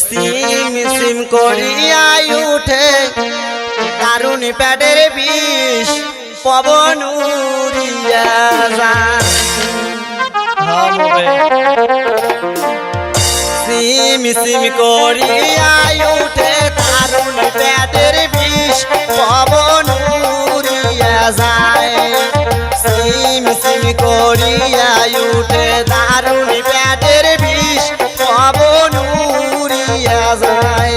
সিম সিম করিয়াই উঠে দারুণ পেটের বিষ পবন উড়িয়া যায়। সিম সিম করিয়াই উঠে দারুণ পেটের বিষ পবন উড়িয়া যায়। সিম সিম করিয়াই উঠে দারুণ পেটের বিষ পবন উড়িয়া যায়।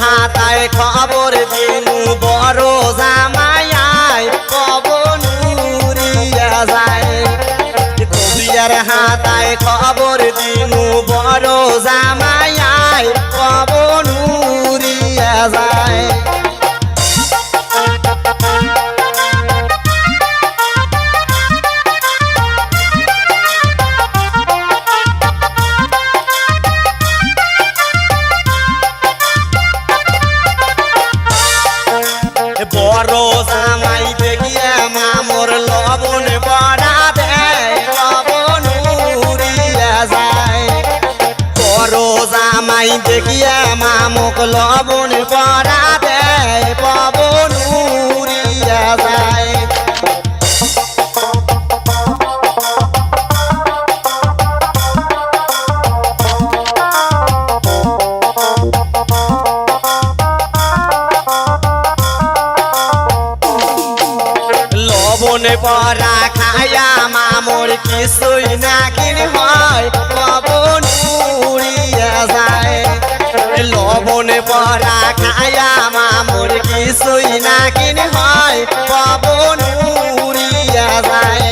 হাতায় খবর দিনু বড় জামাইয়ায় পবন উড়িয়া যায়। কবিয়ার হাতায় খবর দিনু বড় জামাইয়ায় পবন উড়িয়া যায়। বড় জামাই দেখিয়া মামর লবণ পড়া দেয় পবন উড়িয়া যায়। বড় জামাই দেখিয়া মামক লবণ পড়া দেয় পবন উড়িয়া যায়। লবণ পরা খায়া মামর কিছুই নাকিন হয় পবন উড়িয়া যায়। লবণ পরা খায়া মামর কিছুই নাকিন হয় পবন উড়িয়া যায়।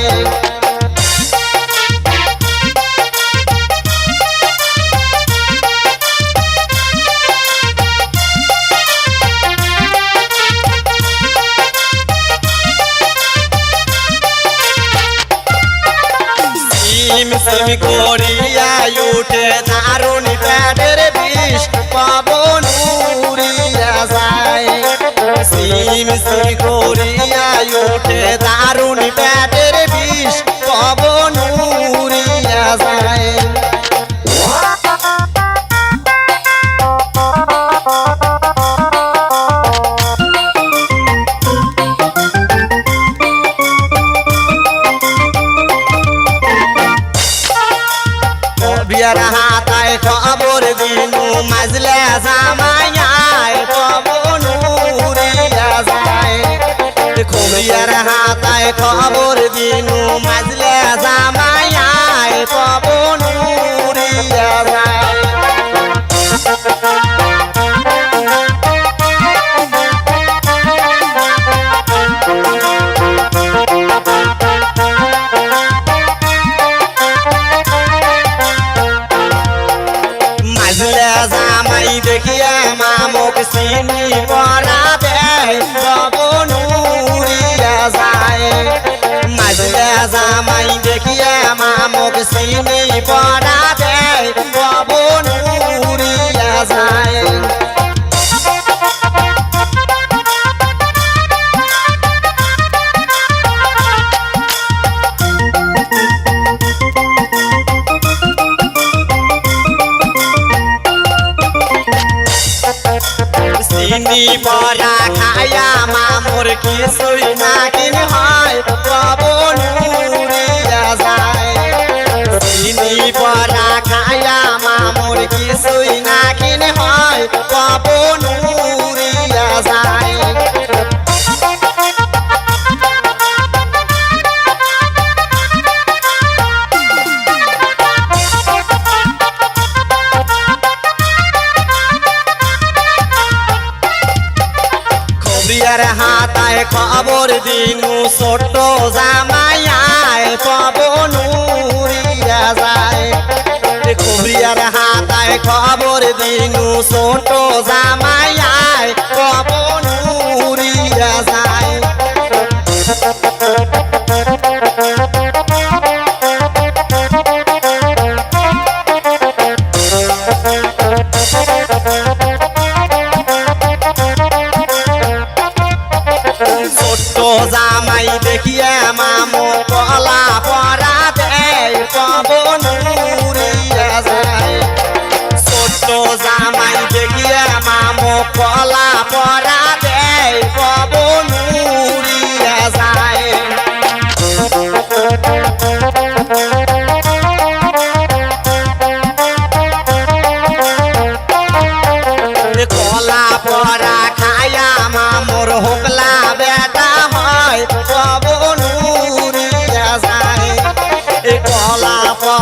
সিম সিম করিয়া উঠে দারুণ পেটের বিষ পবন উড়িয়া যায়। সিম সিম করিয়া উঠে দারুণ পেটের বিষ পবন উড়িয়া যায়। বিয়ার হাতায় খবর দিনু মাজলে জামাইয়ায় পবন উড়িয়া যায়। বিয়ার হাতায় খবর দিনু মাজলে জামাইয়ায় পবন উড়িয়া যায়। মাজলে জামাই দেখিয়া মামক চিনি পড়া দেয় পবন উড়িয়া যায়। মাজলে জামাই দেখিয়া মামক চিনি পড়া দেয় পবন উড়িয়া যায়। চিনি পরা খায়া মামর কিছুই নাকিন হয় পবন উড়িয়া যায়। চিনি পরা খায়া মামর কিছুই নাকিন হয় পবন উড়িয়া যায়। বিয়ার হাতায় খবর দিনু ছোট জামাইয়ায় পবন উড়িয়া যায়। বিয়ার হাতায় খবর দিনু ছোট জামাইয়ায় পবন উড়িয়া যায়।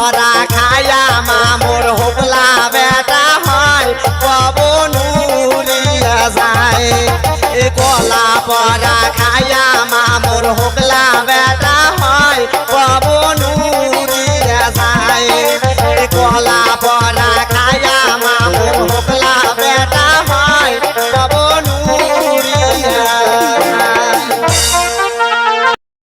পরা খায়া মামুর হোকলা বেটা হয় পবনুরিয়া যায় কলা পরা খায়া মামুর হোকলা বেটা হয় পবনুরিয়া যায় কলা পরা খায়া মামুর হোকলা